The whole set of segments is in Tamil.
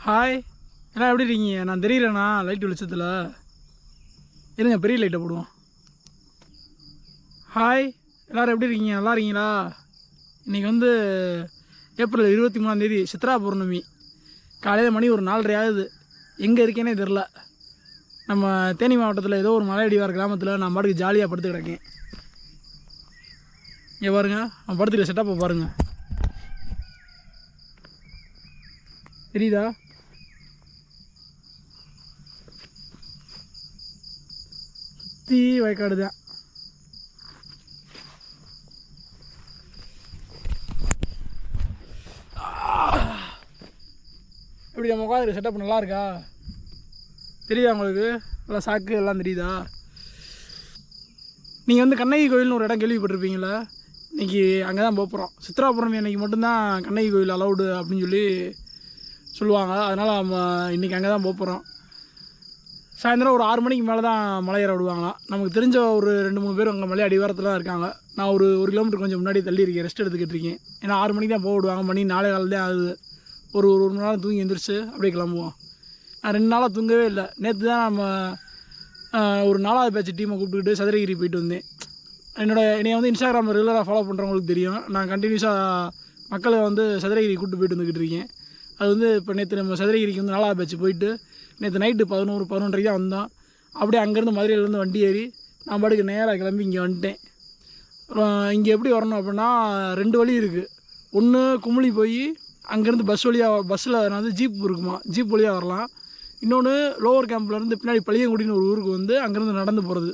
ஹாய், எல்லாம் எப்படி இருக்கீங்க? நான் தெரியலண்ணா லைட் வெளிச்சத்தில். இருங்க, பெரிய லைட்டை போடுவோம். ஹாய், எல்லோரும் எப்படி இருக்கீங்க? நல்லா இருக்கீங்களா? இன்றைக்கி வந்து ஏப்ரல் 23 சித்ரா பௌர்ணமி. காலையில் மணி ஒரு 4:30 ஆகுது. எங்கே இருக்கேனே தெரில. நம்ம தேனி மாவட்டத்தில் ஏதோ ஒரு மலையடிவார கிராமத்தில் நான் பாட்டுக்கு ஜாலியாக படுத்து கிடக்கேன். இங்கே பாருங்கள், நான் படுத்துக்கிற செட்டப்பை பாருங்கள். தெரியுதா? சுற்றி வயக்காடு தான். இப்படி நம்ம உட்காந்துருக்க செட்டப் நல்லா இருக்கா? தெரியுதா உங்களுக்கு? நல்லா சாக்கு எல்லாம் தெரியுதா? நீங்கள் வந்து கண்ணகி கோயில்னு ஒரு இடம் கேள்விப்பட்டிருப்பீங்களா? இன்றைக்கி அங்கே தான் போகிறோம். சித்ரா பௌர்ணமி அன்றைக்கி மட்டும்தான் கண்ணகி கோயில் அலௌடு அப்படின்னு சொல்லி சொல்லுவாங்க. அதனால் நம்ம இன்றைக்கி அங்கே தான் போகிறோம். சாயந்தரம் ஒரு 6 மணிக்கு மேலே தான் மலை ஏற விடுவாங்களாம். நமக்கு தெரிஞ்ச ஒரு 2-3 பேர் அங்கே மலை அடிவாரத்தில் தான் இருக்காங்க. நான் ஒரு 1 கிலோமீட்டர் கொஞ்சம் முன்னாடி தள்ளி இருக்கேன், ரெஸ்ட் எடுத்துக்கிட்டு இருக்கேன். ஏன்னா 6 மணிக்கு தான் போக விடுவாங்க. மணி 4:15 தான் ஆகுது. ஒரு மணி நேரம் தூங்கி எழுந்திரிச்சு அப்படியே கிளம்புவோம். நான் 2 நாளாக தூங்கவே இல்லை. நேற்று தான் நம்ம ஒரு 4வது பேட்ச் டீமை கூப்பிட்டுக்கிட்டு சதுரகிரி போயிட்டு வந்தேன். என்னைய வந்து இன்ஸ்டாகிராமில் ரெகுலராக ஃபாலோ பண்ணுறவங்களுக்கு தெரியும். நான் கண்டினியூஸாக மக்களை வந்து சதுரகிரி கூப்பிட்டு போயிட்டு வந்துக்கிட்டு இருக்கேன். அது வந்து இப்போ நேற்று நம்ம சதுரகிரிக்கு வந்து 4வது பேட்ச் போயிட்டு நேற்று நைட்டு 11-11:30 தான் வந்தோம். அப்படியே அங்கேருந்து மதுரையிலேருந்து வண்டி ஏறி நான் பாட்டுக்கு நேராக கிளம்பி இங்கே வந்துட்டேன். இங்கே எப்படி வரணும் அப்படின்னா 2 வழி இருக்குது. ஒன்று குமுளி போய் அங்கேருந்து பஸ்ஸில் நான் வந்து ஜீப் இருக்குமா, ஜீப் வழியாக வரலாம். இன்னொன்று லோவர் கேம்ப்லேருந்து பின்னாடி பளியங்குடின்னு ஒரு ஊருக்கு வந்து அங்கேருந்து நடந்து போகிறது.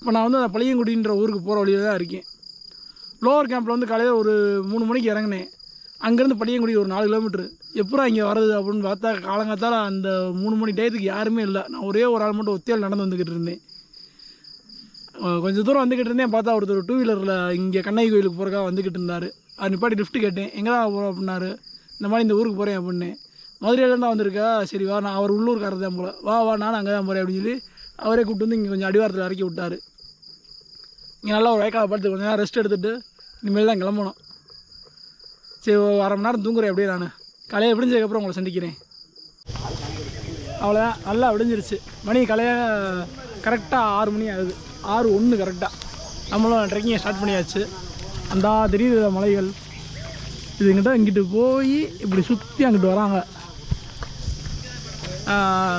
இப்போ நான் வந்து அந்த பளியங்குடின்ற ஊருக்கு போகிற வழியில் தான் இருக்கேன். லோவர் கேம்பில் வந்து காலையில் ஒரு 3 மணிக்கு இறங்கினேன். அங்கேருந்து பளியங்குடி ஒரு 4 கிலோமீட்ரு. எப்போ இங்கே வர்றது அப்படின்னு பார்த்தா காலங்காத்தால் அந்த 3 மணி டயத்துக்கு யாருமே இல்லை. நான் ஒரே ஒரு ஆள் மட்டும் ஒத்தையால் நடந்து வந்துக்கிட்டு இருந்தேன். கொஞ்சம் தூரம் வந்துக்கிட்டு இருந்தேன். பார்த்தா ஒருத்தர் 2 வீலரில் இங்கே கண்ணகி கோயிலுக்கு போகிறக்காக வந்துக்கிட்டு இருந்தார். அது நிப்பாட்டி லிஃப்ட்டு கேட்டேன், எங்கே தான் போகிறோம் அப்படின்னாரு. இந்த மாதிரி இந்த ஊருக்கு போகிறேன் அப்படின்னேன். மதுரையிலேருந்து தான் வந்திருக்கா, சரி வா, நான் அவர் உள்ளூர்காரர் தான் போல், வா நானும் அங்கே தான் போகிறேன் அப்படின்னு சொல்லி அவரே கூப்பிட்டு வந்து இங்கே கொஞ்சம் அடிவாரத்தில் இறக்கி விட்டார். இங்கே நல்லா ஒரு வயக்காவை பார்த்து கொஞ்சம் நேரம் ரெஸ்ட் எடுத்துகிட்டு இனிமேல் தான் கிளம்பணும். சரி, 1/2 மணி நேரம் தூங்குறேன் அப்படியே. நான் காலையில் விடிஞ்சதுக்கப்புறம் உங்களை சந்திக்கிறேன். அவ்வளோதான், நல்லா விடிஞ்சிருச்சு. மணி காலையில் கரெக்டாக 6 மணி ஆகுது. 6:01 கரெக்டாக நம்மளும் ட்ரெக்கிங்கை ஸ்டார்ட் பண்ணியாச்சு. அந்த தெரியுது மலைகள். இதுங்கிட்ட இங்கிட்டு போய் இப்படி சுற்றி அங்கிட்டு வராங்க.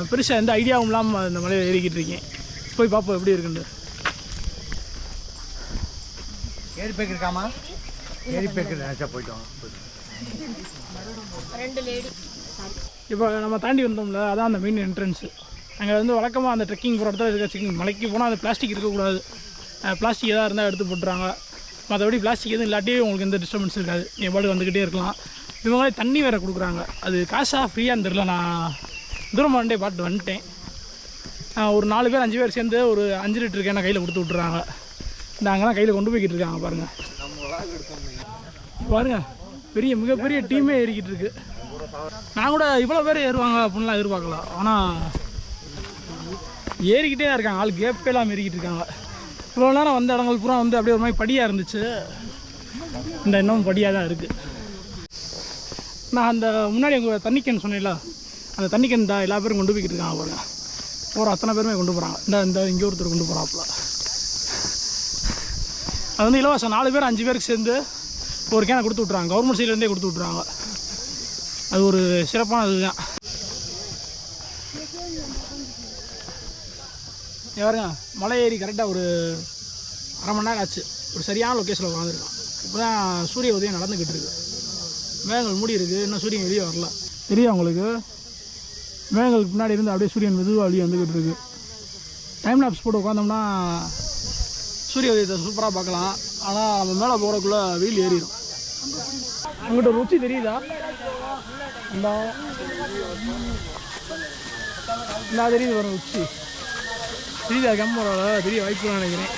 பெருசாக எந்த ஐடியாவும் இல்லாமல் இந்த மலையை ஏறிக்கிட்டு இருக்கேன். போய் பார்ப்போம் எப்படி இருக்குண்டு. ஏறி போய்க்கிருக்காமா? ஏறி போய்க்கிற போயிட்டோம். இப்போ நம்ம தாண்டி வந்தோம்ல, அதான் அந்த மெயின் என்ட்ரன்ஸு. அங்கே வந்து வழக்கமாக அந்த ட்ரெக்கிங் போகிற இடத்துல இருக்க செக்கிங். மலைக்கு போனால் அந்த பிளாஸ்டிக் இருக்கக்கூடாது. பிளாஸ்டிக் எதாவது இருந்தால் எடுத்து போட்டுறாங்க. மற்றபடி பிளாஸ்டிக் எதுவும் இல்லாட்டி உங்களுக்கு எந்த டிஸ்டர்பன்ஸ் இருக்காது. நீ பாட்டு வந்துக்கிட்டே இருக்கலாம். இவங்களே தண்ணி வேறு கொடுக்குறாங்க. அது காசாக ஃப்ரீயான்னு தெரில. நான் தூரமாக வந்துட்டேன். ஒரு 4 பேர் 5 பேர் சேர்ந்து ஒரு 5 லிட்டர் கேனை கையில் கொடுத்து விட்றாங்க. இந்த அங்கே தான் கையில் கொண்டு போய்கிட்டு இருக்காங்க பாருங்கள். மிகப்பெரிய டீமே ஏறிக்கிட்டு இருக்கு. நான் கூட இவ்வளோ பேர் ஏறுவாங்க அப்படின்லாம் எதிர்பார்க்கலாம். ஆனால் ஏறிக்கிட்டே தான் இருக்காங்க. ஆள் கேப்பே எல்லாம் ஏறிக்கிட்டு இருக்காங்க. இவ்வளோ நேரம் வந்த இடங்கள் பூரா வந்து அப்படியே ஒரு மாதிரி படியாக இருந்துச்சு. இந்த இன்னும் படியாக தான் இருக்குது. நான் அந்த முன்னாடி உங்கள் தண்ணிக்கன் சொன்னேன்ல, அந்த தண்ணிக்கன் தான் எல்லா பேரும் கொண்டு போய்கிட்டு இருக்காங்க பாருங்க. ஒரு அத்தனை பேருமே கொண்டு போகிறாங்க. இந்த இங்கே ஒருத்தர் கொண்டு போகிறாப்புல. அது வந்து இலவசம். 4 பேர் 5 பேருக்கு சேர்ந்து ஒரு கேனை கொடுத்து விட்றாங்க. கவர்மெண்ட் சைட்லேருந்தே கொடுத்து விட்றாங்க. அது ஒரு சிறப்பான இதுதான். பாருங்க, மலை ஏறி கரெக்டாக ஒரு 1/2 மணி நேரம் ஆச்சு. ஒரு சரியான லொக்கேஷனில் உட்காந்துருக்கோம். இப்போ தான் சூரிய உதயம் நடந்துக்கிட்டு இருக்குது. மேகங்கள் மூடி இருக்குது. இன்னும் சூரியன் வெளியே வரல. தெரியும் உங்களுக்கு? மேகங்களுக்கு பின்னாடி இருந்து அப்படியே சூரியன் மெதுவாக வெளியே வந்துக்கிட்டு இருக்குது. டைம் லாப்ஸ் போட்டு உட்காந்தோம்னா சூரிய உதயத்தை சூப்பராக பார்க்கலாம். ஆனால் நம்ம மேலே போகிறதுக்குள்ளே வெயில் ஏறிடும். உங்கள்கிட்ட ஒரு உச்சி தெரியுதா? இந்த தெரியுது வரும் உச்சி தெரியுதா? கேமராவில் பெரிய வாய்ப்பு நினைக்கிறேன்.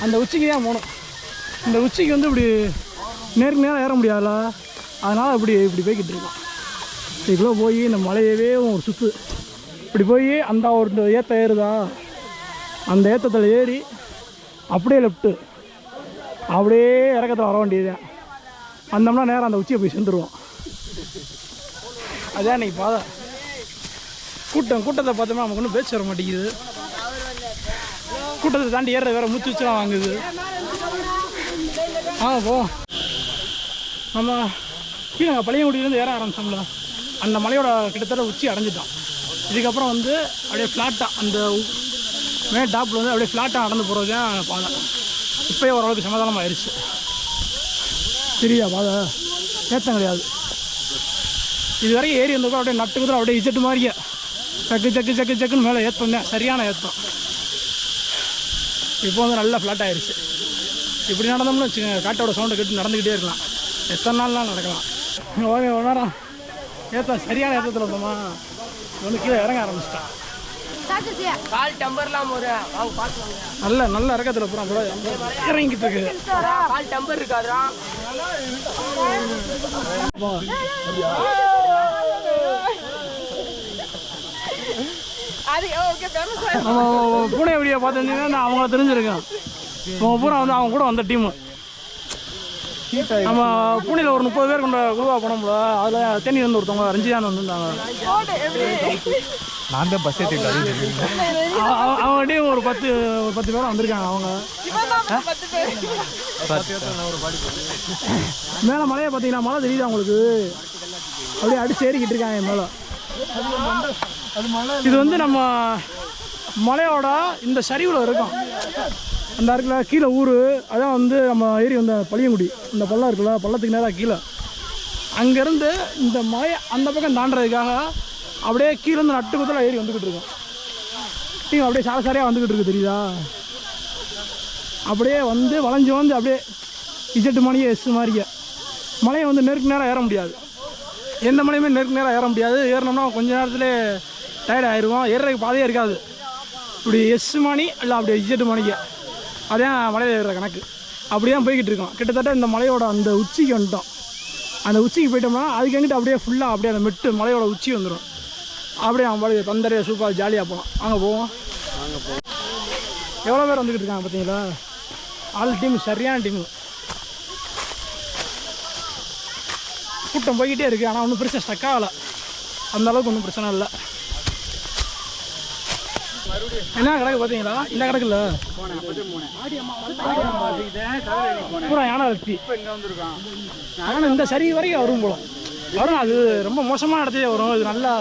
அந்த உச்சிக்கு தான் போகணும். இந்த உச்சிக்கு வந்து இப்படி நேருக்கு நேரம் ஏற முடியாதுல்ல, அதனால் இப்படி போய்கிட்டு இருக்கோம். இதுக்குள்ளே போய் இந்த மலையவே ஒரு சுற்று இப்படி போய் அந்த ஒரு ஏற்ற ஏறுதா, அந்த ஏற்றத்தில் ஏறி அப்படியே லெஃப்ட்டு அப்படியே இறக்கத்தில் வர வேண்டியது. வந்தோம்னா நேரம் அந்த உச்சியை போய் சேர்ந்துருவோம். அதான் இன்னைக்கு பாதை. கூட்டத்தை பார்த்தோம்னா நமக்கு ஒன்றும் பேச்சு வர மாட்டேங்குது. கூட்டத்தை தாண்டி ஏற வேறு மூச்சு வச்சுலாம் வாங்குது. போவோம். நம்ம கீழே பழையங்குடியிலேருந்து ஏற ஆரம்பிச்சோம்ல, அந்த மலையோட கிட்டத்தட்ட உச்சி அடைஞ்சிட்டோம். இதுக்கப்புறம் வந்து அப்படியே ஃப்ளாட்டாக அந்த டாப்பில் வந்து அப்படியே ஃப்ளாட்டாக நடந்து போகிறது தான் பாதை. இப்போயே ஓரளவுக்கு சமாதானம் ஆயிடுச்சு. சரியா பாதை ஏற்றம் கிடையாது. இது வரைக்கும் ஏறி வந்தப்போ அப்படியே நட்டு குதிரை அப்படியே இஜெட்டு மாதிரியே சக்குன்னு மேலே ஏற்றம் தான், சரியான ஏற்றம். இப்போ வந்து நல்லா ஃப்ளாட் ஆயிடுச்சு. இப்படி நடந்தோம்னு வச்சுக்கோங்க, காட்டோட சவுண்டை கேட்டு நடந்துக்கிட்டே இருக்கலாம், எத்தனை நாள்லாம் நடக்கலாம். ஓகே, ஒரு நேரம் ஏற்றம் சரியான ஏற்றத்தில் இருந்தோமா, ஒன்று கீழே இறங்க ஆரம்பிச்சிட்டான். நல்ல இறக்கத்தில் போகிறோம், இறங்கிட்டு இருக்கு. பூனை வீடியோ பார்த்துருந்தீங்கன்னா அவங்கள தெரிஞ்சிருக்கேன். அவங்க பூரா வந்து அவங்க கூட வந்த டீமு. நம்ம பூனையில் ஒரு 30 பேர் கொண்ட குழுவாக போனோம்ல, அதில் தேனி வந்து ஒருத்தவங்க ரஞ்சிதான் வந்துருந்தாங்க. நான் தான் பஸ் ஏற்றிட்டு அவங்க டீம் ஒரு 10 பேரும் வந்திருக்காங்க. அவங்க மேலே மலையை பார்த்தீங்கன்னா மழை தெரியுது அவங்களுக்கு, அப்படியே அடிச்சு ஏறிக்கிட்டு இருக்காங்க மேலே. இது வந்து நம்ம மலையோட இந்த சரிவில் இருக்கும். அந்த இருக்குல்ல கீழே ஊர், அதான் வந்து நம்ம ஏரி வந்த பழையங்குடி, இந்த பள்ளம் இருக்குல்ல, பள்ளத்துக்கு நேராக கீழே. அங்கேருந்து இந்த மலை அந்த பக்கம் தாண்டதுக்காக அப்படியே கீழேருந்து நட்டு குத்தில் ஏறி வந்துக்கிட்டு இருக்கோம். டீம் அப்படியே சாரையாக வந்துக்கிட்டு இருக்கு, தெரியுதா? அப்படியே வந்து வளைஞ்சு வந்து அப்படியே இஜெட்டு மணியே எஸ் மாதிரியே. மலையை வந்து நெருக்கு நேரம் ஏற முடியாது, எந்த மலையுமே நெருக்கு நேரம் ஏற முடியாது. ஏறினோம்னா கொஞ்ச நேரத்தில் டயர்ட் ஆயிடுவோம், ஏறுறதுக்கு பாதையே இருக்காது. இப்படி எஸ் மணி இல்லை அப்படியே இஜெட்டு மணிக்கு, அதான் மலையில் ஏறுற கணக்கு. அப்படி தான் போய்கிட்டு இருக்கோம். கிட்டத்தட்ட இந்த மலையோட அந்த உச்சிக்கு வந்துட்டோம். அந்த உச்சிக்கு போயிட்டோம்னா அதுக்கு எங்கிட்ட அப்படியே ஃபுல்லாக அப்படியே அந்த மெட்டு மலையோட உச்சி வந்துடும். அப்படியே அவன் பாடு தந்தரையாக சூப்பராக ஜாலியாக போகலாம். அங்கே போவோம். எவ்வளோ பேர் வந்துக்கிட்டு இருக்காங்க பார்த்தீங்களா? ஆள் டீம் சரியான டீமு. கூட்டம் போய்கிட்டே இருக்குது, ஆனால் ஒன்றும் பிரச்சனை ஸ்டக் ஆகலை, அந்தளவுக்கு ஒன்றும் பிரச்சனை இல்லை. என்ன கணக்கு பார்த்தீங்களா? இந்த கணக்கில் பூரா யானை இருக்கு. ஆனால் இந்த சரி வரைக்கும் வரும் போல வரும். அது ரொம்ப மோசமான இடத்துலேயே வரும். இது நல்லா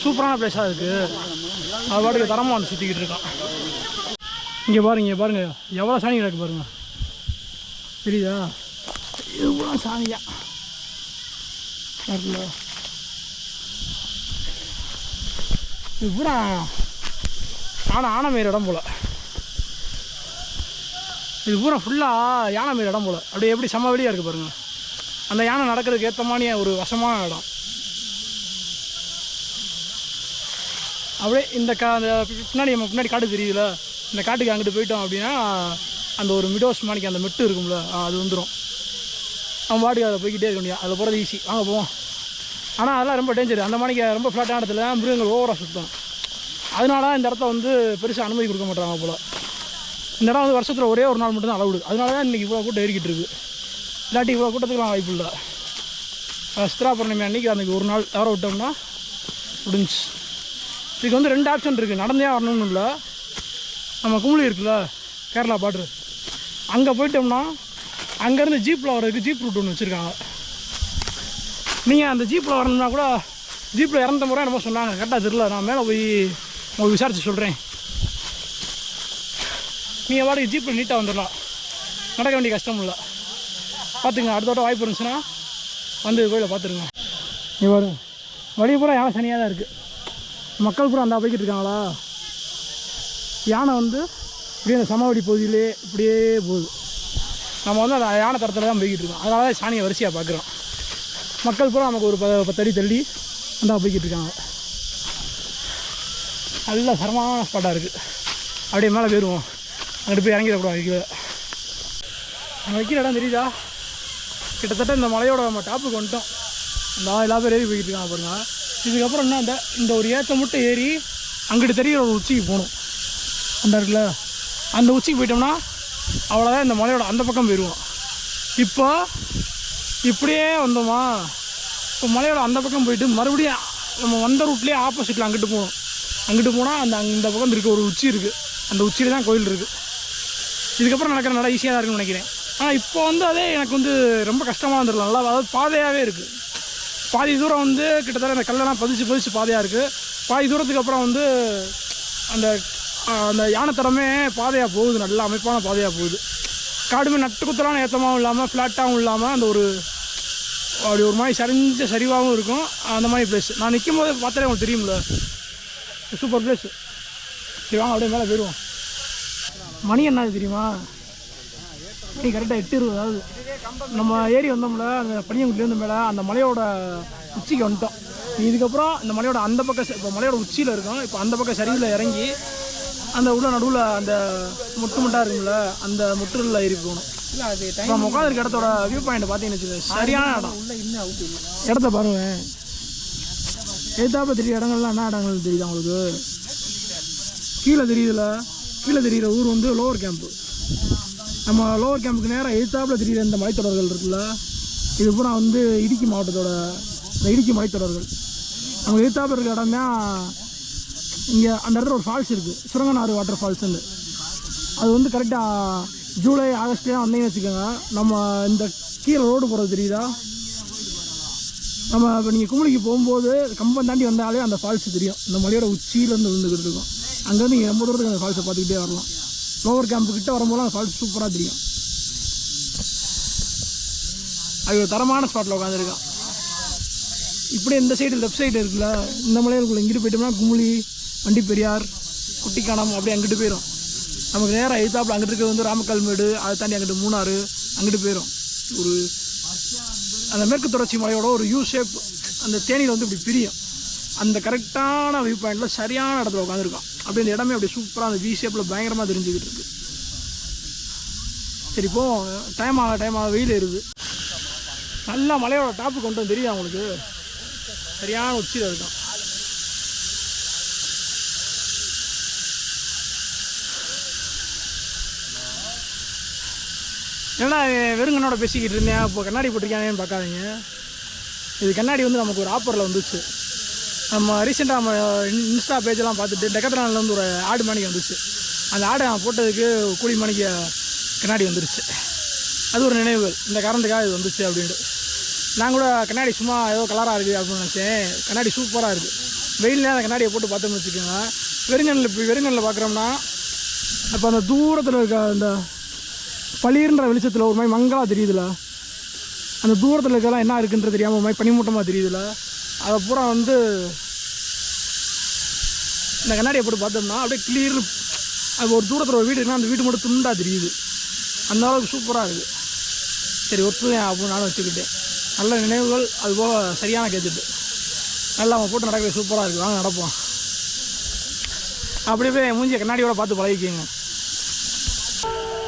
சூப்பரான பிளேஸாக இருக்குது. அது பாட்டுக்கு தரமாக வந்து சுற்றிக்கிட்டு இருக்கோம். இங்கே பாருங்க எவ்வளோ சாணி கிடக்கு பாருங்க, தெரியுதா? இது பூரா சாணியா இருக்குல்ல. இது பூரா ஆனை மேய்ற இடம் போல். இது பூரா ஃபுல்லாக யானை மேய்ற இடம் போல். அப்படியே எப்படி செம்ம வெளியாக இருக்குது பாருங்கள். அந்த யானை நடக்கிறதுக்கு ஏற்ற மாதிரியே ஒரு வசமான இடம். அப்படியே இந்த பின்னாடி காடு தெரியுதுல, இந்த காட்டுக்கு அங்கிட்டு போயிட்டோம் அப்படின்னா அந்த ஒரு மிடோஸ் மாணிக்கு அந்த மெட்டு இருக்கும்ல, அது வந்துடும். அவன் பாட்டுக்கு அதை போய்கிட்டே இருக்க முடியும். அதில் போகிறது ஈஸி, வாங்க போவோம். ஆனால் அதெல்லாம் ரொம்ப டேஞ்சர். அந்த மாணிக்கு ரொம்ப ஃப்ளாட்டான இடத்துல மிருகங்கள் ஓவராக சுத்தம். அதனால இந்த இடத்த வந்து பெருசாக அனுமதி கொடுக்க மாட்டாங்க போல். இந்த இடம் வந்து வருஷத்தில் ஒரே ஒரு நாள் மட்டும்தான் அலவுடு. அதனால தான் இன்றைக்கி இவ்வளோ கூட்டம் ஏறிக்கிட்டு இருக்குது. இல்லாட்டி இவ்வளோ கூட்டத்துக்குலாம் வாய்ப்பு இல்லை. சித்ரா பௌர்ணமி அன்றைக்கி அன்றைக்கி ஒரு நாள் தவற விட்டோம்னா முடிஞ்சு. இதுக்கு வந்து 2 ஆப்ஷன் இருக்குது. நடந்தே வரணும்னு இல்லை, நம்ம குமுளி இருக்குல்ல, கேரளா பார்டரு, அங்கே போயிட்டோம்னா அங்கேருந்து ஜீப்பில் வர்றதுக்கு ஜீப் ரூட் ஒன்று வச்சுருக்காங்க. நீங்கள் அந்த ஜீப்பில் வரணும்னா கூட ஜீப்பில் இறந்த முறை என்னமோ சொன்னாங்க, கரெக்டாக தெரியல. நான் மேலே போய் உங்களுக்கு விசாரித்து சொல்கிறேன். நீங்கள் வாடகை ஜீப்பில் நீட்டாக வந்துடலாம், நடக்க வேண்டிய கஷ்டம் இல்லை. பார்த்துங்க, அடுத்த வாய்ப்பு இருந்துச்சுன்னா வந்து கோயிலை பார்த்துருங்க. இங்கே வரும் வழி பூரா யானை சனியாக தான் இருக்குது. மக்கள் பூரா அந்த போய்கிட்டு இருக்காங்களா. யானை வந்து இப்படியே அந்த சமவெளி பகுதியிலே இப்படியே போகுது. நம்ம வந்து அந்த யானை தரத்தில் தான் போய்கிட்டு இருக்கோம். அதனால தான் சாணியை வரிசையாக பார்க்குறோம். மக்கள் பூரா நமக்கு ஒரு 10 அடி தள்ளி அந்த போய்கிட்டு இருக்காங்க. நல்ல சரமான ஸ்பாட்டாக இருக்குது. அப்படியே மேலே போயிடுவோம், அங்கிட்டு போய் இறங்கிடக்கூடாது. கீழே நம்ம வைக்கிற இடம் தெரியுதா? கிட்டத்தட்ட இந்த மலையோட நம்ம டாப்புக்கு வந்துட்டோம். இந்த எல்லா பேர் ஏறி போய்கிட்டு இருக்காங்க பாருங்க. இதுக்கப்புறம் என்ன, இந்த ஒரு ஏற்ற மட்டும் ஏறி அங்கிட்டு தெரிகிற ஒரு உச்சிக்கு போகணும். அந்த இருக்குல்ல, அந்த உச்சிக்கு போயிட்டோம்னா அவ்வளோதான், இந்த மலையோட அந்த பக்கம் போயிடுவோம். இப்போ இப்படியே வந்தோமா, இப்போ மலையோட அந்த பக்கம் போயிட்டு மறுபடியும் நம்ம வந்த ரூட்லேயே ஆப்போசிட்டில் அங்கிட்டு போகணும். அங்கிட்டு போனால் இந்த பக்கம் இருக்க ஒரு உச்சி இருக்குது, அந்த உச்சியில் தான் கோயில் இருக்குது. இதுக்கப்புறம் நடக்கிற நல்லா ஈஸியாக தான் இருக்குன்னு நினைக்கிறேன். ஆனால் இப்போ வந்து அதே எனக்கு வந்து ரொம்ப கஷ்டமாக வந்துடலாம். நல்லா அதாவது பாதையாகவே இருக்குது. பாதி தூரம் வந்து கிட்டத்தட்ட அந்த கல்லெல்லாம் பதிச்சு பாதையாக இருக்குது. பாதி தூரத்துக்கு அப்புறம் வந்து அந்த யானைத்தடமே பாதையாக போகுது, நல்ல அமைப்பான பாதையாக போகுது. காடுமே நட்டு குத்தலான ஏற்றமாகவும் இல்லாமல் ஃப்ளாட்டாகவும் இல்லாமல் அந்த அப்படி ஒரு மாதிரி சரிவாகவும் இருக்கும். அந்த மாதிரி பிளேஸ் நான் நிற்கும் போது பார்த்தாலே உங்களுக்கு தெரியும்ல, சூப்பர் பிளேஸ். சரி வாங்க அப்படியே மேலே போயிடுவோம். மணி என்ன தெரியுமா? மணி கரெக்டாக 8:20. அதாவது நம்ம ஏறி வந்தோம்ல அந்த பனியங்குட்டிலேருந்து மேலே அந்த மலையோட உச்சிக்கு வந்துட்டோம். இதுக்கப்புறம் இந்த மலையோட அந்த பக்கம் இப்போ மலையோட உச்சியில் இருக்கும். இப்போ அந்த பக்கம் சரிவில் இறங்கி அந்த உள்ள நடுவில் அந்த முட்டாக இருக்குங்கள அந்த முட்டுல ஏறி போகணும். நம்ம உட்காந்துருக்க இடத்தோட வியூ பாயிண்ட் பார்த்தீங்கன்னு வச்சுக்கோங்க, சரியான இடம். இடத்த பாருங்க, எதாப்ப தெரியுற இடங்கள்லாம் என்ன இடங்கள் தெரியுது அவங்களுக்கு? கீழே தெரியுற ஊர் வந்து லோவர் கேம்ப்பு. நம்ம லோவர் கேம்புக்கு நேராக எதிர்த்தாப்பில் தெரியுற இந்த மலைத்தொடர்கள் இருக்குல்ல, இது பூரா வந்து இடுக்கி மாவட்டத்தோட இந்த இடுக்கி மலைத்தொடர்கள். நம்ம எதிர்த்தாப்பில் இருக்கிற இடம் தான் இங்கே. அந்த இடத்துல ஒரு ஃபால்ஸ் இருக்குது, சுரங்கநாறு வாட்டர் ஃபால்ஸுன்னு. அது வந்து கரெக்டாக ஜூலை ஆகஸ்ட்லேயே வந்தீங்கன்னு வச்சுக்கோங்க. நம்ம இந்த கீழே ரோடு போகிறது தெரியுதா? நம்ம இப்போ நீங்கள் கும்பலிக்கு போகும்போது கம்பம் தாண்டி வந்தாலே அந்த ஃபால்ஸ் தெரியும். இந்த மலையோட உச்சியிலேருந்து விழுந்துக்கிட்டு இருக்கும். அங்கேருந்து நீங்கள் ரொம்ப தூரத்துக்கு அந்த ஃபால்ஸை பார்த்துக்கிட்டே வரலாம். லோவர் கேம்புக்கிட்ட வரும்போது அந்த ஃபால்ஸ் சூப்பராக தெரியும். அது ஒரு தரமான ஸ்பாட்டில் உட்காந்துருக்கான். இப்படி இந்த சைடு லெஃப்ட் சைடு இருக்குல்ல, இந்த மலைகளுக்குள்ள இங்கிட்டு போயிட்டோம்னா கும்பலி, வண்டி பெரியார், குட்டிக்கானம் அப்படியே அங்கிட்டு போயிடும். நமக்கு நேராக எதிர்த்தாப்பில் அங்கிட்டு இருக்கிறது வந்து ராமக்கல்மேடு, அதை தாண்டி அங்கிட்டு மூணாறு அங்கிட்டு போயிடும். ஒரு அந்த மேற்கு தொடர்ச்சி மலையோட ஒரு யூ ஷேப் அந்த தேனியில் வந்து இப்படி பிரியும். அந்த கரெக்டான வியூ பாயிண்டில் சரியான இடத்துல உட்காந்துருக்கான். அப்படி இந்த இடமே அப்படி சூப்பராக அந்த வி ஷேப்பில் பயங்கரமாக தெரிஞ்சுக்கிட்டு இருக்கு. சரி இப்போ டைம் ஆக வெயில் ஏறுது. நல்லா மலையோட டாப்பு கொண்டு வந்து தெரியுது அவங்களுக்கு, சரியான உச்சியில் இருக்கும். ஏன்னா வெறுங்கண்ணோட பேசிக்கிட்டு இருந்தேன். இப்போ கண்ணாடி போட்டிருக்கானேன்னு பார்க்காதீங்க. இது கண்ணாடி வந்து நமக்கு ஒரு ஆஃபரில் வந்துச்சு. நம்ம ரீசெண்டாக நம்ம இன்ஸ்டா பேஜெல்லாம் பார்த்துட்டு டெக்கத்ரானில் வந்து ஒரு ஆடு மணிக்கு வந்துச்சு. அந்த ஆடை நான் போட்டதுக்கு கூலி மணிக்கு கண்ணாடி வந்துருச்சு. அது ஒரு நினைவுகள், இந்த காரணத்துக்காக இது வந்துச்சு அப்படின்ட்டு. நான் கூட கண்ணாடி சும்மா ஏதோ கலராக இருக்குது அப்படின்னு நினச்சேன். கண்ணாடி சூப்பராக இருக்குது. வெயிலில் அந்த கண்ணாடியை போட்டு பார்த்தோம்னு வச்சுக்கோங்க. வெறுங்கல்லில் பார்க்குறோம்னா அப்போ அந்த தூரத்தில் இருக்க அந்த பளிர்ன்ற வெளிச்சத்தில் ஒரு மாதிரி மங்களாக தெரியுதுல, அந்த தூரத்தில் இருக்கலாம் என்ன இருக்குன்றது தெரியாமல் ஒரு மாதிரி பனிமூட்டமாக தெரியுதுல, அதை பூரா வந்து இந்த கண்ணாடியை போட்டு பார்த்தோம்னா அப்படியே கிளியர். அது ஒரு தூரத்தில் ஒரு வீடு இருக்குன்னா அந்த வீடு மட்டும் துண்டாக தெரியுது. அந்த அளவுக்கு சூப்பராக இருக்குது. சரி ஒத்துவேன் அப்படின்னு நானும் வச்சுக்கிட்டேன். நல்ல நினைவுகள், அதுபோக சரியான கேட்டுட்டு நல்லா அவன் போட்டு நடக்கிறது சூப்பராக இருக்குது. வாங்க நடப்போம். அப்படியே போய் மூஞ்சியை கண்ணாடியோட பார்த்து பழகிக்கிங்க.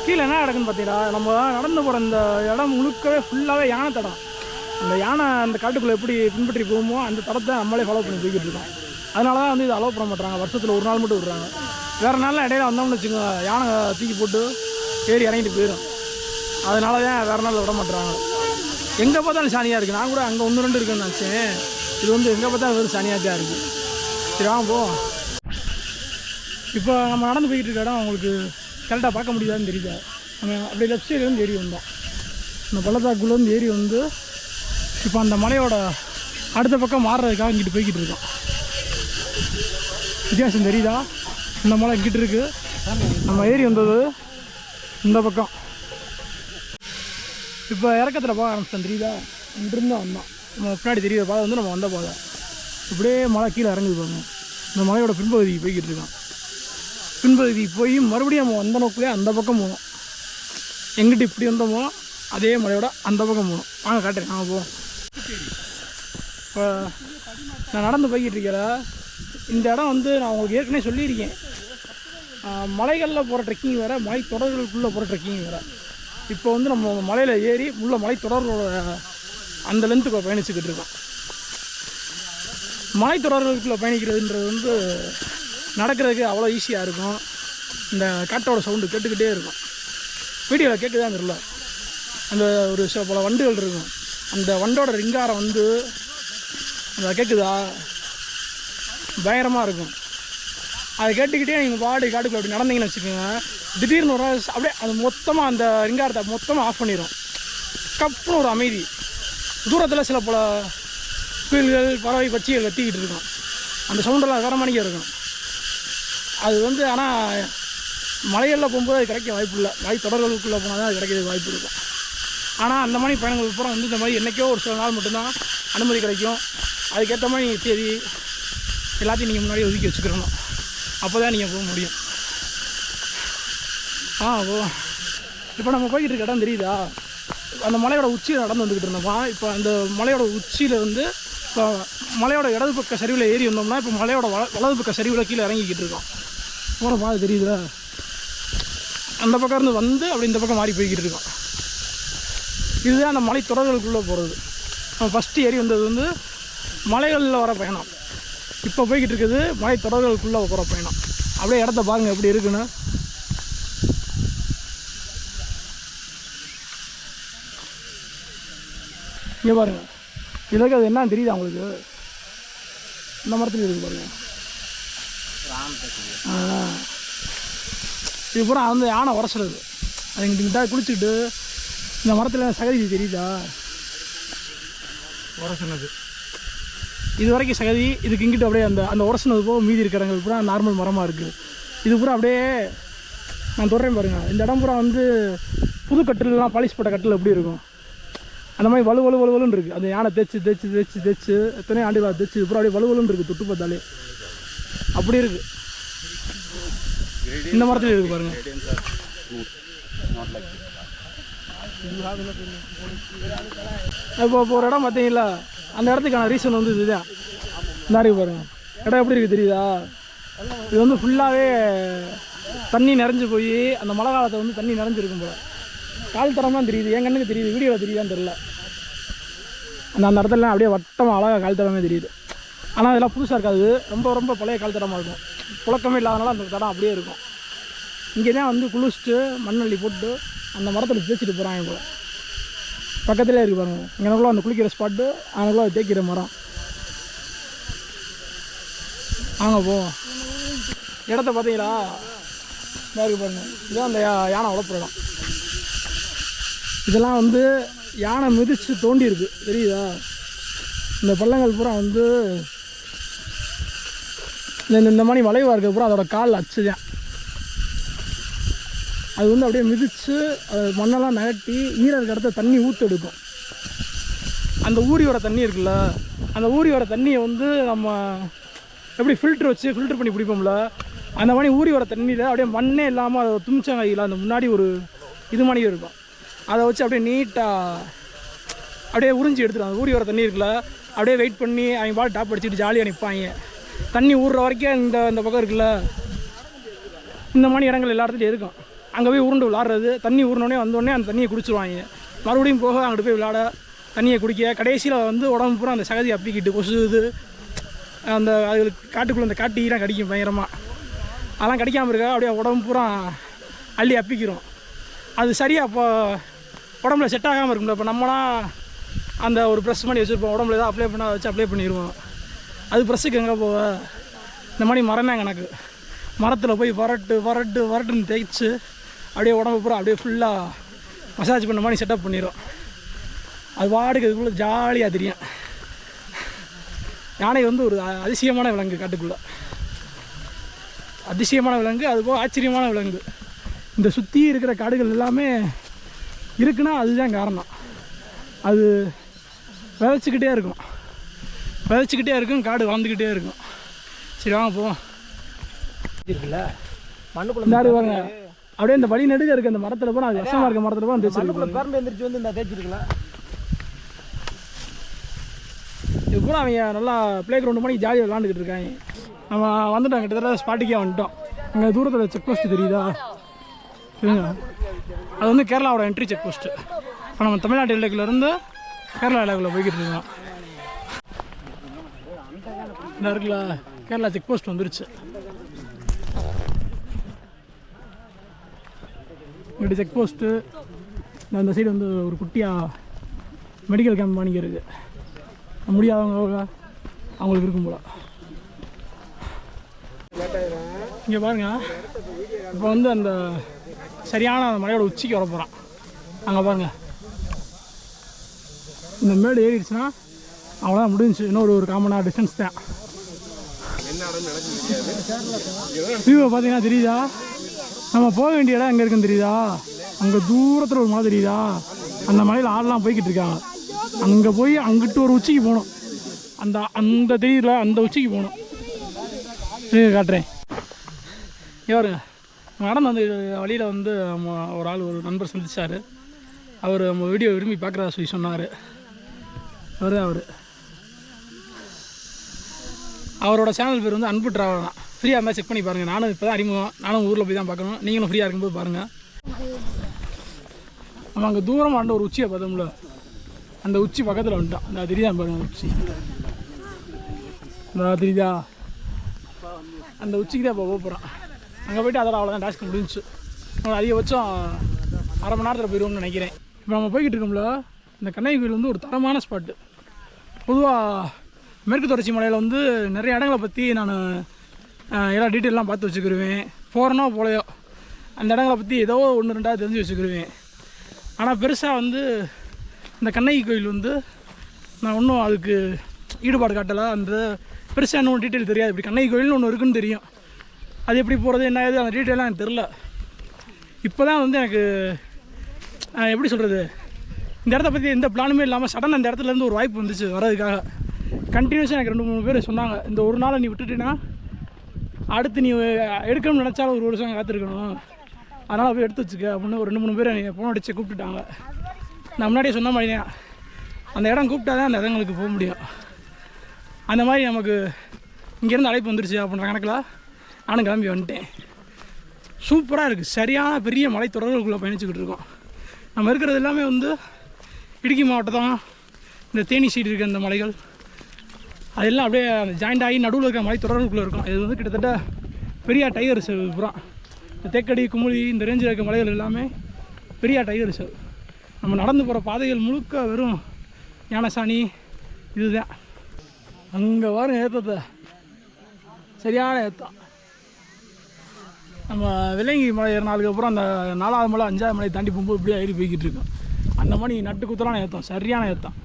கீழே என்ன நடக்குன்னு பார்த்தீங்களா, நம்ம நடந்து போகிற இந்த இடம் முழுக்கவே ஃபுல்லாகவே யானை தடம். அந்த யானை அந்த காட்டுக்குள்ளே எப்படி பின்பற்றி போகுமோ அந்த தடத்தை நம்மளே ஃபாலோ பண்ணி போய்கிட்டு இருக்கோம். அதனால தான் வந்து இதை அலோவ் பண்ண மாட்டாங்க. வருஷத்தில் ஒரு நாள் மட்டும் விடுறாங்க. வேறு நாளில் இடையில வந்தோம்னு வச்சுக்கோங்க, யானை தூக்கி போட்டு ஏறி இறங்கிட்டு போயிடும். அதனால தான் வேறு நாளில் விட மாட்டுறாங்க. எங்கே பார்த்தாலும் சாணியாக இருக்குது. நான் கூட அங்கே 1-2 இருக்குன்னு நினச்சேன். இது வந்து எங்கே பார்த்தாலும் வெறும் சாணியாக தான் இருக்குது. சரி வாங்க போவோம். இப்போ நம்ம நடந்து போய்கிட்டு இருக்க இடம் உங்களுக்கு கரெக்டாக பார்க்க முடியாதுன்னு தெரியுது. நம்ம அப்படியே லெஃப்ட் சைட்லேருந்து ஏறி வந்தோம். இந்த பள்ளத்தாக்குள்ளேருந்து ஏறி வந்து இப்போ அந்த மலையோட அடுத்த பக்கம் மாறுறதுக்காக இங்கிட்டு போய்கிட்டு இருக்கோம். வித்தியாசம் தெரியுதா? இந்த மலை இங்கிட்டு இருக்குது, நம்ம ஏறி வந்தது இந்த பக்கம். இப்போ இறக்கத்தில் போக ஆரம்பிச்சோம் தெரியுதா? இங்கிருந்து வந்தோம். நம்ம பின்னாடி தெரியுற பாதை வந்து நம்ம வந்த பாதை. இப்படியே மலை கீழே இறங்குது பாருங்க. இந்த மலையோட பின்பகுதிக்கு போய்கிட்டு இருக்கோம். பின்பகுதிக்கு போய் மறுபடியும் நம்ம வந்த நோக்கிலே அந்த பக்கம் போகணும். எங்கிட்ட இப்படி வந்தோமோ அதே மலையோட அந்த பக்கம் போகணும். வாங்க காட்டுறேன், நாங்கள் போவோம். இப்போ நான் நடந்து போய்கிட்டு இருக்கிறேன். இந்த இடம் வந்து நான் உங்களுக்கு ஏற்கனவே சொல்லியிருக்கேன். மலைகளில் போகிற ட்ரெக்கிங் வேறு, மலை தொடர்களுக்குள்ளே போகிற ட்ரெக்கிங் வேறு. இப்போ வந்து நம்ம மலையில் ஏறி உள்ள மலை தொடர்களோட அந்த லென்த்துக்குள்ளே பயணிச்சுக்கிட்டு இருக்கோம். மலை தொடர்களுக்குள்ளே பயணிக்கிறதுன்றது வந்து நடக்கிறதுக்கு அவ்வளோ ஈஸியாக இருக்கும். இந்த காட்டோட சவுண்டு கேட்டுக்கிட்டே இருக்கும். வீடியோவில் கேட்குதான் தெரியல. அந்த ஒரு சில பல வண்டுகள் இருக்கும். அந்த வண்டோட ரிங்காரம் வந்து அந்த கேட்குதா பயங்கரமாக இருக்கும். அதை கேட்டுக்கிட்டே நீங்கள் காட்டுக்குள்ள அப்படி நடந்தீங்கன்னு வச்சுக்கோங்க, திடீர்னு ஒரு அப்படியே அது மொத்தமாக அந்த ரிங்காரத்தை மொத்தமாக ஆஃப் பண்ணிடும். கப்புன்னு ஒரு அமைதி. தூரத்தில் சில பல குயில்கள் பறவை பட்சிகள் கத்திக்கிட்டு இருக்கும். அந்த சவுண்டெல்லாம் வேறு மணிக்கு இருக்கும். அது ஆனால் மலைகளில் போகும்போது அது கிடைக்க வாய்ப்பு இல்லை. தொடர்களுக்குள்ளே போனால் தான் அது கிடைக்கிறதுக்கு வாய்ப்பு இருக்கும். ஆனால் அந்த மாதிரி பயணங்களுக்கு அப்புறம் இந்த மாதிரி என்றைக்கோ ஒரு சில நாள் மட்டும்தான் அனுமதி கிடைக்கும். அதுக்கேற்ற மாதிரி நீங்கள் தேதி எல்லாத்தையும் நீங்கள் முன்னாடியே ஒதுக்கி வச்சுக்கிறணும். அப்போ தான் நீங்கள் போக முடியும். இப்போ நம்ம போய்கிட்டு இருக்க இடம் தெரியுதா? அந்த மலையோட உச்சியில் நடந்து வந்துக்கிட்டு இருந்தோம்மா. இப்போ அந்த மலையோட உச்சியில் இப்போ மலையோட இடது பக்க சரிவில் ஏறி வந்தோம்னா இப்போ மலையோட வலது பக்க சரிவில் கீழே இறங்கிக்கிட்டு இருக்கோம். போகிற மாதிரி தெரியுதா? அந்த பக்கம் இருந்து வந்து அப்படி இந்த பக்கம் மாறி போய்கிட்டு இருக்கோம். இதுதான் அந்த மலை தொடர்களுக்குள்ளே போகிறது. நம்ம ஃபஸ்ட்டு ஏறி வந்தது மலைகளில் வர பயணம். இப்போ போய்கிட்டு இருக்குது மலை தொடர்களுக்குள்ளே போகிற பயணம். அப்படியே இடத்த பாருங்கள் எப்படி இருக்குன்னு. இங்கே பாருங்கள், இதில் அது என்ன தெரியுது அவங்களுக்கு? இந்த மரத்தில் இருக்குது பாருங்கள். இது பூரா யானை உரசுறது. அது இங்கிட்ட குளிச்சுக்கிட்டு இந்த மரத்தில் சகதி தெரியுதா? உரசுனது இது வரைக்கும் சகதி. இதுக்கு இங்கிட்ட அப்படியே அந்த உரசுனது போக மீதி இருக்கிறாங்க பூரா நார்மல் மரமாக இருக்குது. இது பூரா அப்படியே நான் தொடரேன் பாருங்கள். இந்த இடம் பூரா புது கட்டிலெலாம் பாலிஷ் போட்ட கட்டில் எப்படி இருக்கும் அந்த மாதிரி வலுன்னு இருக்குது. அந்த யானை தேய்ச்சி எத்தனை ஆண்டுகளாக தேய்ச்சி இது பூரா அப்படியே வலுன்னு இருக்குது. தொட்டு பார்த்தாலே அப்படி இருக்குது. இந்த மரத்தில் இருக்குது பாருங்கள். இப்போ ஒரு இடம் பார்த்தீங்களா, அந்த இடத்துக்கான ரீசன் இதுதான். இந்த இருக்கு பாருங்கள், இடம் எப்படி இருக்குது தெரியுதா? இது ஃபுல்லாகவே தண்ணி நிறைஞ்சு போய் அந்த மழை காலத்தை தண்ணி நிறைஞ்சிருக்கும் போல. கால் தரம்லாம் தெரியுது, என் கண்ணுக்கு தெரியுது, வீடியோவில் தெரியுதான்னு தெரில. அந்த இடத்துலலாம் அப்படியே வட்டமாக அழகாக கால் தரமே தெரியுது. ஆனால் அதெல்லாம் புதுசாக இருக்காது, ரொம்ப ரொம்ப பழைய கால் தரமாக இருக்கும். புழக்கமே இல்லாதனால அந்த தடம் அப்படியே இருக்கும். இங்கே தான் குளிச்சுட்டு மண்ணள்ளி போட்டு அந்த மரத்தில் தேய்ச்சிட்டு போகிறாங்க போல. பக்கத்துலேயே இருக்குது பாருங்கள். இங்கனக்குள்ள அந்த குளிக்கிற ஸ்பாட்டு, அங்கக்குள்ள அது தேய்க்கிற மரம். வாங்க போவோம். இடத்த பார்த்தீங்களா? இதாக இருக்குது பாருங்கள். இதுதான் அந்த யானை உழப்புற இடம். இதெல்லாம் யானை மிதித்து தோண்டி இருக்குது தெரியுதா? இந்த பள்ளங்கள் பூரா இந்த மாதிரி வளைவாக இருக்க பூரா அதோட கால் அச்சுதான். அது அப்படியே மிதித்து அது மண்ணெல்லாம் நகட்டி ஈர இருக்க இடத்த தண்ணி ஊற்று எடுக்கும். அந்த ஊறி வர தண்ணி இருக்குல்ல, அந்த ஊறி வர தண்ணியை நம்ம எப்படி ஃபில்ட்ரு பண்ணி பிடிப்போம்ல, அந்த மாதிரி ஊறி வர தண்ணியில் அப்படியே மண்ணே இல்லாமல் அதை துமிச்சங்காயில் அந்த முன்னாடி ஒரு இது மாதிரி இருக்கும். அதை வச்சு அப்படியே நீட்டாக அப்படியே உறிஞ்சி எடுத்துருவாங்க. ஊறி வர தண்ணி இருக்குல்ல, அப்படியே வெயிட் பண்ணி அவங்க பால் டாப் அடிச்சுட்டு ஜாலியாக நிற்பாங்க. தண்ணி ஊறுற வரைக்கும் இந்த பக்கம் இருக்குல்ல, இந்த மாதிரி இடங்கள் எல்லா இடத்துலையும் இருக்கும். அங்கே போய் உருண்டு விளாட்றது, தண்ணி ஊறினோடனே வந்தோடனே அந்த தண்ணியை குடிச்சிருவாங்க. மறுபடியும் போக அங்கிட்டு போய் விளாட, தண்ணியை குடிக்க, கடைசியில் உடம்பு பூரா அந்த சகதி அப்பிக்கிட்டு கொசுது. அந்த அதுகளுக்கு காட்டுக்குள்ளே அந்த காட்டிலாம் கடிக்கும் பயங்கரமாக. அதெல்லாம் கடிக்காமல் இருக்கா, அப்படியே உடம்பு பூரா அள்ளி அப்பிக்கிறோம். அது சரியாக இப்போ உடம்புல செட் ஆகாமல் இருக்கும்ல. இப்போ நம்மளாம் அந்த ஒரு ப்ரெஷ் பண்ணி வச்சுருப்போம், உடம்புல ஏதாவது அப்ளை பண்ண வச்சு அப்ளை பண்ணிடுவோம். அது ப்ரெஷ்ஷுக்கு எங்கே போவ? இந்த மாதிரி மரமே எனக்கு மரத்தில் போய் வரட்டுன்னு தேய்ச்சி அப்படியே உடம்பு பூரா அப்படியே ஃபுல்லாக மசாஜ் பண்ண மாதிரி செட்டப் பண்ணிடும். அது பாடுக்கு இதுக்குள்ளே ஜாலியாக தெரியும். யானை ஒரு அதிசயமான விலங்கு, காட்டுக்குள்ளே அதிசயமான விலங்கு, அதுபோல் ஆச்சரியமான விலங்கு. இந்த சுற்றி இருக்கிற காடுகள் எல்லாமே இருக்குன்னா அதுதான் காரணம். அது விதைச்சிக்கிட்டே இருக்கும், காடு வளர்ந்துக்கிட்டே இருக்கும். சரி வாங்க போவோம். இருக்குல்ல மண்ணுக்குள்ள வாங்க, அப்படியே இந்த வழி நெடுக்க இருக்குது. அந்த மரத்தில் போனால் அது விஷமாக இருக்க மரத்தில் போனால் தேய்ச்சி பரம்பு எந்திரிச்சு இந்த தேய்ச்சிருக்கலாம். இது கூட அவங்க நல்லா ப்ளே கிரவுண்டு பண்ணி ஜாலியாக விளாண்டுக்கிட்டு இருக்காங்க. நம்ம வந்துட்டோம், கிட்டத்தட்ட ஸ்பாட்டுக்கே வந்துட்டோம். அங்கே தூரத்தில் செக் போஸ்ட்டு தெரியுதா? அது கேரளாவோட என்ட்ரி செக் போஸ்ட்டு. இப்போ நம்ம தமிழ்நாட்டு எல்லைக்குள்ளேருந்து கேரளா எல்லைக்குள்ளே போய்கிட்டு இருக்கோம். இந்த இருக்குல்ல கேரளா செக் போஸ்ட் வந்துருச்சு. இங்கிட்ட செக் போஸ்ட்டு, இந்த சைடு ஒரு குட்டியாக மெடிக்கல் கேம்ப் பண்ணிக்க இருக்குது. முடியாதவங்க அவங்களுக்கு இருக்கும் போல். இங்கே பாருங்க, இப்போ வந்து அந்த சரியான அந்த மலையோட உச்சிக்கு வர போகிறான். அங்கே பாருங்க, இந்த மேடு ஏறிடுச்சுன்னா அவ்வளோதான் முடிஞ்சிச்சு. இன்னொரு 1 கால் மணி நேரம் டிஸ்டன்ஸ் தான். வியூவை பார்த்தீங்கன்னா தெரியுதா? நம்ம போக வேண்டிய இடம் எங்கே இருக்குன்னு தெரியுதா? அங்கே தூரத்தில் ஒரு மலை தெரியுதா? அந்த மலையில் ஆள்லாம் போய்கிட்டு இருக்காங்க. அங்கே போய் அங்கிட்டு ஒரு உச்சிக்கு போகணும். அந்த தெரியல, அந்த உச்சிக்கு போகணும். காட்டுறேன். பாருங்க, நடந்து வந்து வழியில் வந்து ஒரு ஆள், ஒரு நண்பர் சந்திச்சார். அவர் நம்ம வீடியோ விரும்பி பார்க்குறதா சொல்லி சொன்னார். அவரோட சேனல் பேர் வந்து அன்பு டிராவல் தான். ஃப்ரீயாக இருந்தால் செக் பண்ணி பாருங்கள். நானும் இப்போ தான் அறிமுகம். நானும் ஊரில் போய் தான் பார்க்கணும். நீங்களும் ஃப்ரீயாக இருக்கும்போது பாருங்கள். நம்ம அங்கே தூரமாக ஆண்ட ஒரு உச்சியை பார்த்தோம்ல, அந்த உச்சி பக்கத்தில் வந்துட்டோம். அந்த தெரியுதா பாருங்கள் உச்சி, இந்த தெரியுதா? அந்த உச்சிக்கு தான் இப்போ போகிறோம். அங்கே போய்ட்டு அதோட அவ்வளோதான் டாஸ்க் முடிஞ்சிச்சு. அதிகபட்சம் அரை மணி நேரத்தில் போயிடுவோம்னு நினைக்கிறேன். இப்போ நம்ம போய்கிட்டு இருக்கோம்ல, இந்த கண்ணகி கோயில் வந்து ஒரு தரமான ஸ்பாட்டு. பொதுவாக மேற்கு தொடர்ச்சி மலையில் வந்து நிறைய இடங்களை பற்றி நான் எல்லா டீட்டெயிலாம் பார்த்து வச்சுக்கிருவேன். போகிறனோ போலையோ அந்த இடங்களை பற்றி ஏதோ 1-2 தெரிஞ்சு வச்சுக்கிருவேன். ஆனால் பெருசாக வந்து இந்த கண்ணகி கோயில் வந்து நான் ஒன்றும் அதுக்கு ஈடுபாடு காட்டலை. அந்த பெருசாக இன்னும் டீட்டெயில் தெரியாது. இப்படி கண்ணகி கோயில்னு ஒன்று இருக்குன்னு தெரியும். அது எப்படி போகிறது என்ன ஏது அந்த டீட்டெயிலாம் எனக்கு தெரில. இப்போ தான் வந்து எனக்கு எப்படி சொல்கிறது, இந்த இடத்த பற்றி எந்த பிளானுமே இல்லாமல் சடனாக அந்த இடத்துலேருந்து ஒரு வாய்ப்பு வந்துச்சு வர்றதுக்காக. கண்டினியூஸாக எனக்கு 2-3 பேர் சொன்னாங்க, இந்த ஒரு நாளை நீ விட்டுட்டினா அடுத்து நீ எடுக்கணும்னு நினச்சாலும் 1 வருஷம் காத்திருக்கணும், அதனால் போய் எடுத்து வச்சுக்க அப்படின்னு ஒரு 2-3 பேர் என்னை ஃபோன் அடித்து கூப்பிட்டுட்டாங்க. நான் முன்னாடியே சொன்ன மாதிரி தான், அந்த இடம் கூப்பிட்டா தான் அந்த இடங்களுக்கு போக முடியும். அந்த மாதிரி நமக்கு இங்கேருந்து அழைப்பு வந்துருச்சு அப்படின்ற கணக்கில் நானும் கிளம்பி வந்துட்டேன். சூப்பராக இருக்குது. சரியான பெரிய மலைத்தொடர்களுக்குள்ளே பயணிச்சுக்கிட்டு இருக்கோம். நம்ம இருக்கிறது எல்லாமே வந்து இடுக்கி மாவட்டம், இந்த தேனி சைடு இருக்க அந்த மலைகள் அதெல்லாம் அப்படியே ஜாயிண்ட் ஆகி நடுவில் இருக்கிற மலைத்தொடர்களுக்குள்ளே இருக்கும். இது வந்து கிட்டத்தட்ட பெரிய டைகர் ரிசர்வ். அப்புறம் இந்த தேக்கடி, குமுளி, இந்த ரேஞ்சில் இருக்க மலைகள் எல்லாமே பெரிய டைகர் ரிசர்வ். நம்ம நடந்து போகிற பாதைகள் முழுக்க வெறும் யானைசாணி இதுதான். அங்கே வரும் ஏற்றத்தை சரியான ஏற்றம். நம்ம விலங்கி மலை ஏறினாலுக்கப்புறம் அந்த 4வது மலை 5வது மலை தாண்டி போகும்போது இப்படியே ஏறி போய்கிட்டு இருக்கோம். அந்த மாதிரி நட்டு குத்தலான ஏற்றம், சரியான ஏற்றம்.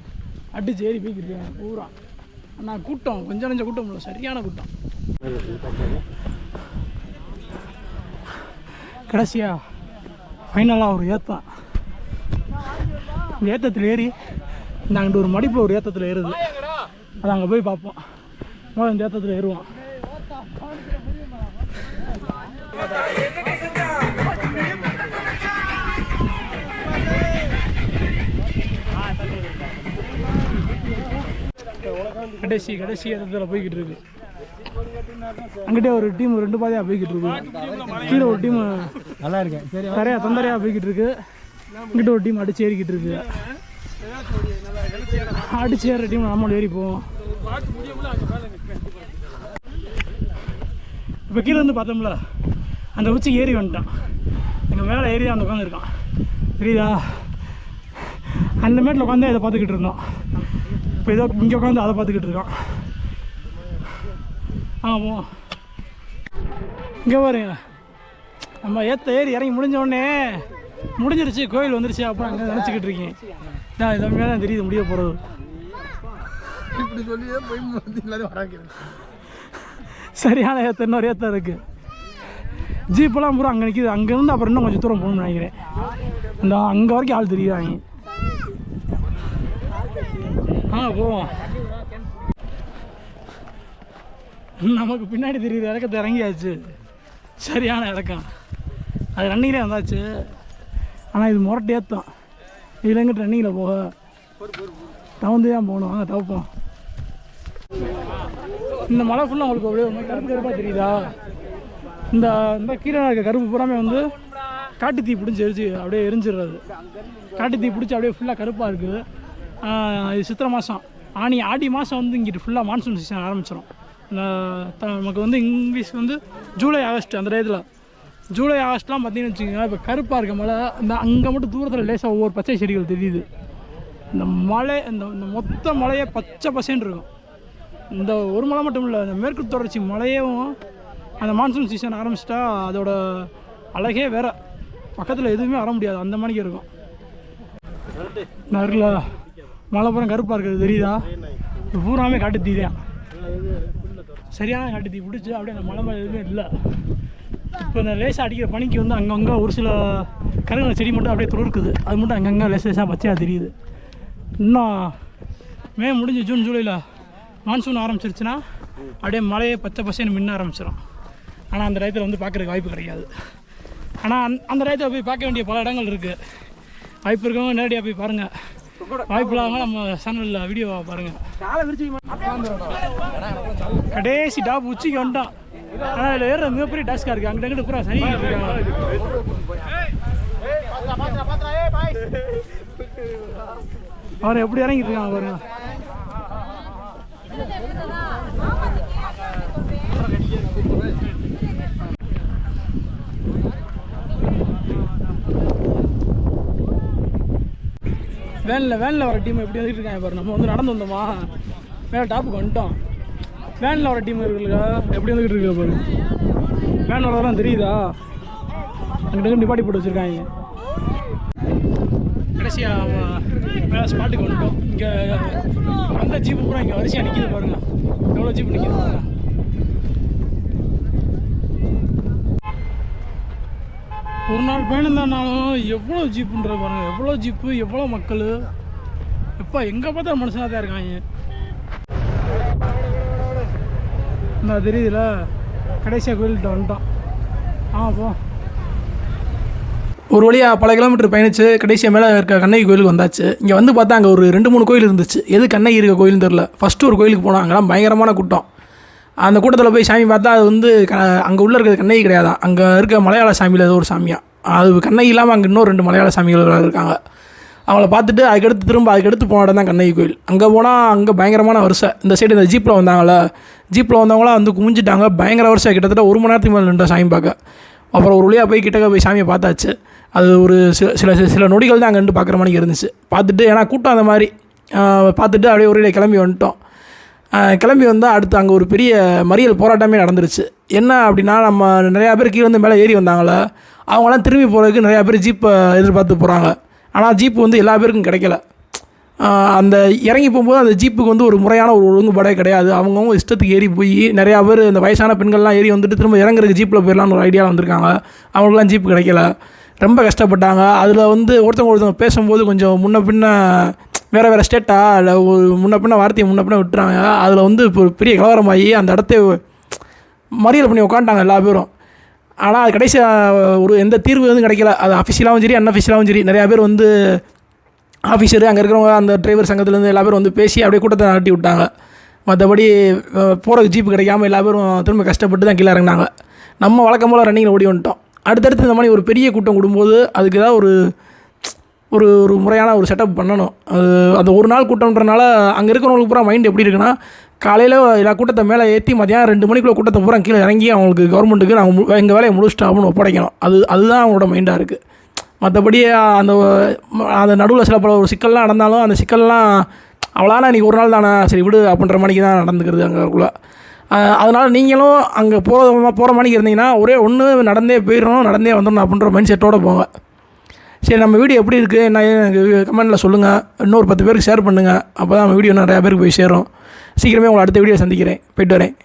அடிச்சு ஏறி போய்கிட்டு இருக்கேன் பூரா. ஆனால் கூட்டம் கொஞ்சம் கூட்டம் இல்லை, சரியான கூட்டம். கடைசியா ஃபைனலாக ஒரு ஏற்றம். இந்த ஏற்றத்தில் ஏறி இந்த அங்கிட்டு ஒரு மடிப்பில் ஒரு ஏற்றத்தில் ஏறுது. அதை அங்கே போய் பார்ப்போம். முதல்ல இந்த ஏற்றத்தில் ஏறுவோம். கடைசி இடத்துல போய்கிட்டு இருக்கு. அங்கிட்டே ஒரு டீம் 2 பாதையாக போய்கிட்டு இருக்கு. கீழே ஒரு டீம் நல்லா இருக்கு, தரையா தொந்தரையாக போய்கிட்டு இருக்கு. இங்கிட்ட ஒரு டீம் அடிச்சு ஏறிக்கிட்டு இருக்கு. அடிச்சு ஏற டீம் நம்மளும் ஏறி போவோம். இப்போ கீழே வந்து பார்த்தோம்ல, அந்த உச்சிக்கு ஏறி வந்துட்டான். எங்கள் மேலே ஏறி அந்த உட்காந்துருக்கான், தெரியுதா? அந்த மேட்டில் உட்காந்து இதை பார்த்துக்கிட்டு இருந்தோம். இப்போ ஏதோ இங்கே உட்காந்து அதை பார்த்துக்கிட்டு இருக்கான். ஆமாம், இங்கே பாருங்க, நம்ம ஏறி இறங்கி முடிஞ்சோடனே முடிஞ்சிருச்சு, கோயில் வந்துருச்சு அப்புறம் அங்கே நினச்சிக்கிட்டு இருக்கேன். நான் இதை மேலே தான் தெரியுது முடிய போகிறது. இப்படி சொல்லியே போய் எல்லாரும் வராங்க. சரியான ஏற்ற இன்னொரு ஏற்றம் இருக்குது. ஜீப்பெல்லாம் பூரா அங்கே நிற்கிது. அங்கேருந்து அப்புறம் இன்னும் கொஞ்சம் தூரம் போகணும்னு நினைக்கிறேன். இந்த அங்கே வரைக்கும் ஆள் தெரியுறாங்க. போவோம். நமக்கு பின்னாடி தெரியுது இறக்கத்தை இறங்கியாச்சு. சரியான இறக்கம். அது ரன்னிங்லேயே வந்தாச்சு. ஆனால் இது முரட்டு ஏற்றம். இதில் எங்கிட்ட ரன்னிங்கில் போக தவந்து தான் போகணும். வாங்க தவப்போம். இந்த மலை ஃபுல்லாக உங்களுக்கு அப்படியே கருப்பு கருப்பாக தெரியுதா? இந்த கீழே இருக்க கருப்பு பூராமே வந்து காட்டு தீ பிடிச்சி அப்படியே எரிஞ்சிடுறது. காட்டு தீ பிடிச்சி அப்படியே ஃபுல்லாக கருப்பாக இருக்குது. இது சித்திரை மாதம், ஆடி மாதம் வந்து இங்கிட்டு ஃபுல்லாக மான்சூன் சீசன் ஆரம்பிச்சிடும். நமக்கு வந்து இங்கிலீஷ் வந்து ஜூலை ஆகஸ்ட், அந்த டயத்தில் ஜூலை ஆகஸ்ட்லாம் பார்த்தீங்கன்னு வச்சுக்கோங்க. இப்போ கருப்பாக இருக்க மலை இந்த அங்கே மட்டும் தூரத்தில் லேசாக ஒவ்வொரு பச்சை செடிகள் தெரியுது. இந்த மலை இந்த மொத்த மலையே பச்சை பசேன்னு இருக்கும். இந்த ஒரு மலை மட்டும் இல்லை, இந்த மேற்கு தொடர்ச்சி மலையும் அந்த மான்சூன் சீசன் ஆரம்பிச்சிட்டா அதோட அழகே வேறு. பக்கத்தில் எதுவுமே வர முடியாது, அந்த மணிக்கு இருக்கும். நரில் மலைப்புறம் கருப்பாக இருக்குது தெரியுதா? இப்போ பூராமே காட்டு தீ தான், சரியான காட்டு தீ பிடிச்சி அப்படியே அந்த மலை மேலே எதுவுமே இல்லை. இப்போ இந்த லேசாக அடிக்கிற பனிக்கு வந்து அங்கங்கே ஒரு சில கருங்கலை செடி மட்டும் அப்படியே துளிர்க்குது, அது மட்டும் அங்கங்கே லேசாக பச்சையாக தெரியுது. இன்னும் மே முடிஞ்சு ஜூன் ஜூலையில் மான்சூன் ஆரம்பிச்சிருச்சுன்னா அப்படியே மழையே பச்சை பசேன்னு மின்ன ஆரம்பிச்சிடும். ஆனால் அந்த டயத்தில் வந்து பார்க்குறதுக்கு வாய்ப்பு கிடையாது. ஆனால் அந்த டயத்தில் போய் பார்க்க வேண்டிய பல இடங்கள் இருக்குது. வாய்ப்பு இருக்கவங்க நேரடியாக போய் பாருங்கள், வாய்ப்பு இல்லாமல் நம்ம சேனலில் வீடியோவை பாருங்கள். கடைசி டாப் உச்சிக்கு வந்துட்டோம். ஆனால் இதில் ஏற மிகப்பெரிய டாஸ்காக இருக்குது. அங்கிட்ட அங்கிட்ட பூரா சனி அவர் எப்படி இறங்கிட்டு இருக்காங்க பாருங்க. வேனில் வர டீம் எப்படி வந்துட்டு இருக்காங்க பாரு. நம்ம வந்து நடந்து வந்தோமா, மேலே டாப்புக்கு வந்துட்டோம். வேனில் வர டீம் இருக்குல்ல எப்படி வந்துக்கிட்டு இருக்கா பாரு. வேன் வரதெல்லாம் தெரியுதா? அங்கிட்ட நிப்பாட்டி போட்டு வச்சுருக்காங்க. கடைசியாக மேலே ஸ்பாட்டுக்கு வந்துட்டோம். இங்கே வந்த ஜீப்பு கூட இங்கே வரிசையாக நிற்கிது பாருங்கள். எவ்வளோ ஜீப்பு நிற்கிது பாருங்க. ஒரு நாள் பயணம் தானாலும் எவ்வளோ ஜீப்புன்றது பாருங்கள். எவ்வளோ ஜீப்பு, எவ்வளோ மக்கள். எப்போ எங்கே பார்த்தா மனுஷனாக தான் இருக்காங்க. இந்த தெரியுதுல கடைசியாக கோயில்கிட்ட வந்துட்டோம். போ. ஒரு வழியாக பல கிலோமீட்டர் பயணிச்சு கடைசியாக மேலே இருக்க கண்ணகி கோயிலுக்கு வந்தாச்சு. இங்கே வந்து பார்த்தா அங்கே ஒரு 2-3 கோயில் இருந்துச்சு. எது கண்ணகி இருக்க கோயில்னு தெரில. ஃபஸ்ட்டு ஒரு கோயிலுக்கு போனோம், அங்கெல்லாம் பயங்கரமான கூட்டம். அந்த கூட்டத்தில் போய் சாமி பார்த்தா அது வந்து அங்கே உள்ளே இருக்கிறது கண்ணகி கிடையாதான், அங்கே இருக்க மலையாள சாமியில் ஏதோ ஒரு சாமியாக. அது கண்ணகி இல்லாமல் அங்கே இன்னும் 2 மலையாள சாமிகள் இருக்காங்க. அவங்கள பார்த்துட்டு அதுக்கடுத்து போன இடம் தான் கண்ணகி கோயில். அங்கே போனால் அங்கே பயங்கரமான வருஷம். இந்த சைடு இந்த ஜீப்பில் வந்தவங்களாம் வந்து குமிஞ்சிட்டாங்க. பயங்கர வருஷம், கிட்டத்தட்ட 1 மணி நேரத்துக்கு மேலே நின்ற சாமி பார்க்க. அப்புறம் ஒரு வழியாக போய் கிட்டக்க போய் சாமியை பார்த்தாச்சு. அது ஒரு சில நொடிகள் தான் அங்கே நின்று பார்க்குற மாதிரி இருந்துச்சு. பார்த்துட்டு ஏன்னா கூட்டம் அந்த மாதிரி பார்த்துட்டு அப்படியே ஒரு கிளம்பி வந்துட்டோம். கிளம்பி வந்தால் அடுத்து அங்கே ஒரு பெரிய மறியல் போராட்டமே நடந்துருச்சு. என்ன அப்படின்னா, நம்ம நிறையா பேர் கீழே வந்து மேலே ஏறி வந்தாங்கள, அவங்களாம் திரும்பி போகிறதுக்கு நிறையா பேர் ஜீப்பை எதிர்பார்த்து போகிறாங்க. ஆனால் ஜீப்பு வந்து எல்லா பேருக்கும் கிடைக்கல. அந்த இறங்கி போகும்போது அந்த ஜீப்புக்கு வந்து ஒரு முறையான ஒரு ஒழுங்குபாடே கிடையாது. அவங்கவுங்க இஷ்டத்துக்கு ஏறி போய் நிறையா பேர் இந்த வயசான பெண்கள்லாம் ஏறி வந்துட்டு திரும்ப இறங்குறதுக்கு ஜீப்பில் போயிடலான்னு ஒரு ஐடியாவில் வந்திருக்காங்க. அவங்களுக்குலாம் ஜீப்பு கிடைக்கல, ரொம்ப கஷ்டப்பட்டாங்க. அதில் வந்து ஒருத்தவங்க பேசும்போது கொஞ்சம் முன்ன பின்ன வேறு ஸ்டேட்டாக இல்லை ஒரு முன்ன பின்ன வார்த்தையை முன்ன பின்ன விட்டுறாங்க. அதில் வந்து இப்போ பெரிய கலவரமாகி அந்த இடத்த மறியல் பண்ணி உட்காந்துட்டாங்க எல்லா பேரும். ஆனால் அது கடைசியாக ஒரு எந்த தீர்வு எதுவும் கிடைக்கல. அது அஃபிஷியலாகவும் சரி அன்அஃபிஷியலாகவும் சரி நிறையா பேர் வந்து ஆஃபீஸரு அங்கே இருக்கிறவங்க அந்த டிரைவர் சங்கத்துலேருந்து எல்லா பேரும் வந்து பேசி அப்படியே கூட்டத்தை நடத்தி விட்டாங்க. மற்றபடி போகிறதுக்கு ஜீப்பு கிடைக்காமல் எல்லா பேரும் திரும்ப கஷ்டப்பட்டு தான் கீழே இறங்கினாங்க. நம்ம வழக்கம் போல் ரன்னிங்கில் ஓடி வந்துட்டோம். அடுத்தடுத்து இந்த மாதிரி ஒரு பெரிய கூட்டம் கூடும்போது அதுக்கு ஏதாவது ஒரு ஒரு முறையான ஒரு செட்டப் பண்ணணும். அந்த ஒரு நாள் கூட்டம்ன்றனால அங்கே இருக்கிறவங்களுக்கு பூரா மைண்ட் எப்படி இருக்குன்னா, காலையில் எல்லா கூட்டத்தை மேலே ஏற்றி மதியானம் 2 மணிக்குள்ளே கூட்டத்தை பூரா கீழே இறங்கி அவங்களுக்கு கவர்மெண்ட்டுக்கு நாங்கள் எங்கள் வேலையை முடிச்சிட்டோம் அப்படின்னு ஒப்படைக்கணும். அதுதான் அவங்களோட மைண்டாக இருக்குது. மற்றபடி அந்த நடுவில் சில பல ஒரு சிக்கல்லாம் நடந்தாலும் அந்த சிக்கல்லாம் அவ்வளோனா இன்றைக்கி ஒரு நாள் தானே சரி விடு அப்படின்ற மணிக்கு தான் நடந்துக்கிறது அங்கேக்குள்ளே. அதனால் நீங்களும் அங்கே போகிற மணிக்கு இருந்தீங்கன்னா ஒன்று நடந்தே போயிடணும், நடந்தே வந்துடணும் அப்படின்ற மைண்ட் செட்டோடு போங்க. சரி, நம்ம வீடியோ எப்படி இருக்குது என்ன எனக்கு கமெண்ட்டில் சொல்லுங்கள். இன்னொரு 10 பேருக்கு ஷேர் பண்ணுங்கள். அப்போ தான் நம்ம வீடியோ நிறையா பேருக்கு போய் சேரும். சீக்கிரமே உங்களை அடுத்த வீடியோ சந்திக்கிறேன். போய்ட்டு வரேன்.